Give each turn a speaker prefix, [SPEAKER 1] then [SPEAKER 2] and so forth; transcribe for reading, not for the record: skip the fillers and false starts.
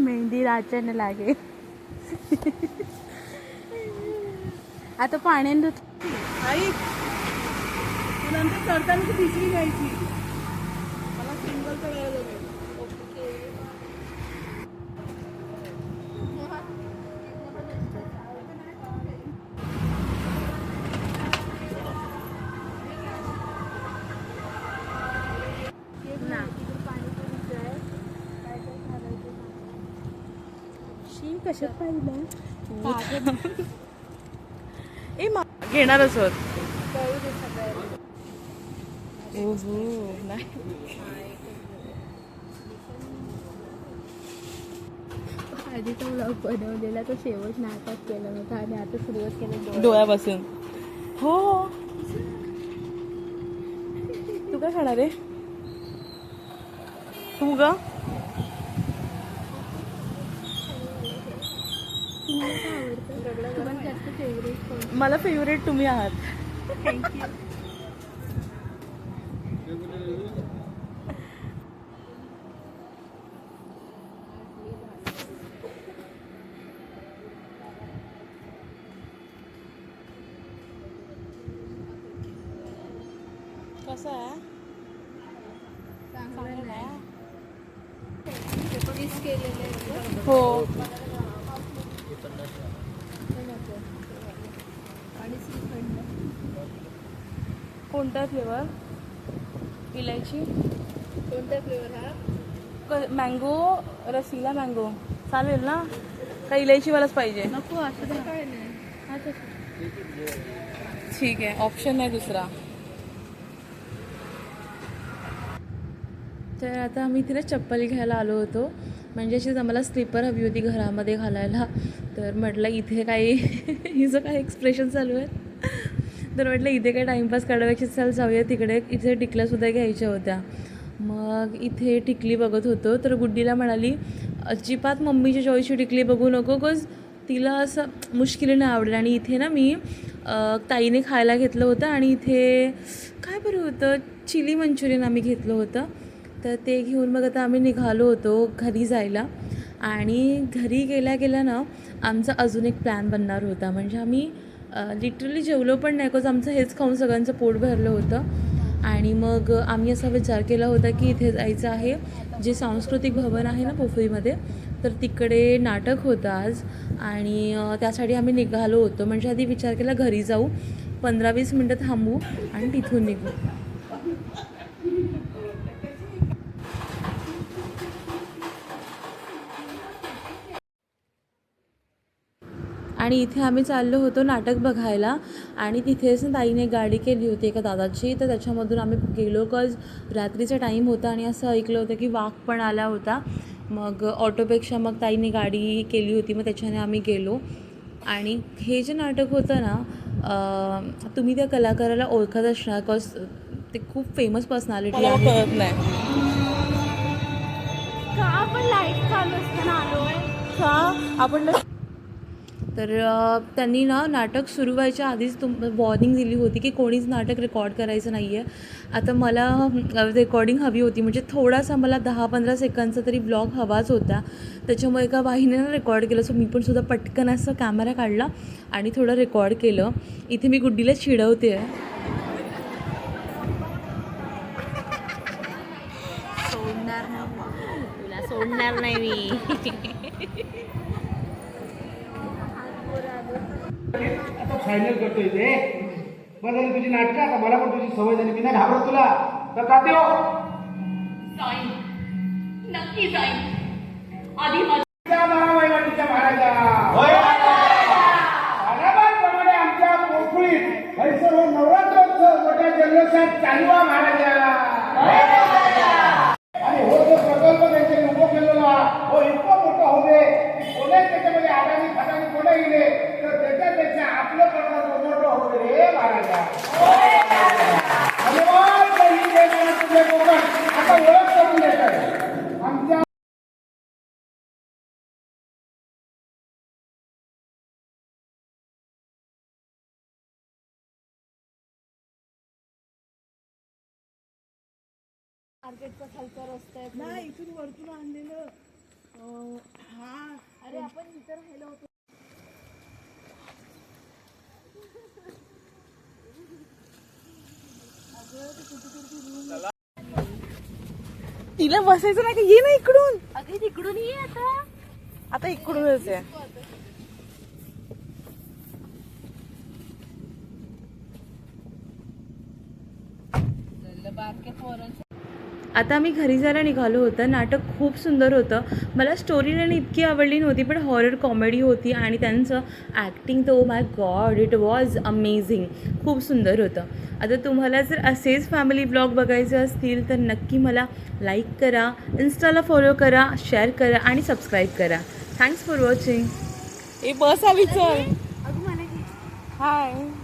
[SPEAKER 1] मेहंदी राचन लागे. आता पाण्यात
[SPEAKER 2] आई नंतर चढताना ती पिशवी घ्यायची. मला सिंगलचा वेळ होतो.
[SPEAKER 1] कशात पाहिलं
[SPEAKER 2] घेणारच होत. नाही
[SPEAKER 1] आधीचा व्लॉग बनवलेला तो शेवट नाटक केलं होतं आणि आता सुरुवात केलं
[SPEAKER 2] डोळ्यापासून. हो तू काय खाणार आहे? तू ग मला फेवरेट तुम्ही आहात.
[SPEAKER 1] थँक्यू.
[SPEAKER 2] कसं आहे? हो कोणता फ्लेवर? इलायची.
[SPEAKER 1] कोणता फ्लेवर हा?
[SPEAKER 2] मँगो रसीला मँगो चालेल ना? का इलायचीवालाच पाहिजे?
[SPEAKER 1] नको असं काय नाही.
[SPEAKER 2] ठीक आहे ऑप्शन नाही दुसरा. तर आता आम्ही तिला चप्पल घ्यायला आलो होतो. म्हणजे अशीच आम्हाला स्लीपर हवी होती घरामध्ये घालायला. तर म्हटलं इथे काही हिचं काय एक्सप्रेशन चालू आहे. तर म्हटलं इथे काही टाईमपास काढायची चल जाऊया तिकडे. इथे टिकल्यासुद्धा घ्यायच्या होत्या. मग इथे टिकली बघत होतो. तर गुड्डीला म्हणाली अजिबात मम्मीच्या चॉईसची टिकली बघू नको बिकॉज तिला असं मुश्किलीने आवडेल. आणि इथे ना मी ताईने खायला घेतलं होतं आणि इथे काय बरं होतं चिली मंचुरियन आम्ही घेतलं होतं. तर ते घेऊन मग आता आम्ही निघालो होतो घरी जायला. आणि घरी गेल्या गेल्या ना आमचा अजून एक प्लॅन बनणार होता. म्हणजे आम्ही लिटरली जेवलो पण नाही बिकॉज आमचं हेच खाऊन सगळ्यांचं पोट भरलं होतं. आणि मग आम्ही असा विचार केला होता की इथे जायचं आहे जे सांस्कृतिक भवन आहे ना पोफळीमध्ये. तर तिकडे नाटक होतं आज आणि त्यासाठी आम्ही निघालो होतो. म्हणजे आधी विचार केला घरी जाऊ 15-20 मिनटं थांबू आणि तिथून निघू. आणि इथे आम्ही चाललो होतो नाटक बघायला. आणि तिथेच ताईने गाडी केली होती एका दादाची. तर त्याच्यामधून आम्ही गेलो कॉज रात्रीचा टाईम होता आणि असं ऐकलं होतं की वाघ पण आला होता. मग ऑटोपेक्षा मग ताईने गाडी केली होती मग त्याच्याने आम्ही गेलो. आणि हे जे नाटक होतं ना तुम्ही त्या कलाकाराला ओळखत असणार कॉज ते खूप फेमस पर्सनॅलिटी आहे. कळत नाही
[SPEAKER 1] का आपण लाईट चालू असताना आलो आहे
[SPEAKER 2] का आपण. तर त्यांनी ना नाटक सुरू व्हायच्या आधीच वॉर्निंग दिली होती की कोणीच नाटक रेकॉर्ड करायचं नाही आहे. आता मला रेकॉर्डिंग हवी होती म्हणजे थोडासा मला 10-15 सेकंदचा तरी ब्लॉग हवाच होता. त्याच्यामुळे एका बाईने ना रेकॉर्ड केलं. सो मी पण सुद्धा पटकन असं कॅमेरा काढला आणि थोडं रेकॉर्ड केलं. इथे मी गुड्डीला चिडवते आहे.
[SPEAKER 1] तुला सोडणार नाही मी.
[SPEAKER 3] आता फायनल करतोय ते बरं तुझी नाटकं. आता मला पण तुझी सवय झाली. मी नाही घाबरत तुला. तर तात्या
[SPEAKER 4] जाईन नक्की जाईन. आधी
[SPEAKER 3] महाराजा प्रमाणे आमच्या पोखळीत सर्व नवरात्रोत्सव मोठ्या जल्लोषात चालू आहे महाराजा. आणि हो जो प्रकल्प त्यांच्यानी उभं केलेला हो इतका मोठा होते की कोणी त्याच्यामध्ये आदानी खादानी कोणी गेले तर त्याच्यापेक्षा आपलं प्रकल्प मोठं होते रे महाराजा. धन्यवाद. तुझे कोकण आता ओळख करून देत आहे आमच्या.
[SPEAKER 1] मार्केटचा खालचा रस्ता आहे.
[SPEAKER 2] नाही इथून वरतून आणलेलं
[SPEAKER 1] अरे आपण इथं राहिलो होतो.
[SPEAKER 2] तिला बसायचं नाही का? ये ना इकडून.
[SPEAKER 1] अगं तिकडून ये आता.
[SPEAKER 2] आता इकडूनच आहे. आता आम्ही घरी जायला निघालो होतं. नाटक खूप सुंदर होतं. मला स्टोरी लाईन इतकी आवडली नव्हती, पण हॉरर कॉमेडी होती आणि त्यांचं ॲक्टिंग तर oh my God, it was amazing. खूप सुंदर होतं. आता तुम्हाला जर असेच फॅमिली ब्लॉग बघायचे असतील तर नक्की मला लाईक करा, इन्स्टाला फॉलो करा, शेअर करा आणि सबस्क्राईब करा. Thanks for watching. ए बस आली चल.
[SPEAKER 1] अगं मला
[SPEAKER 2] हाय.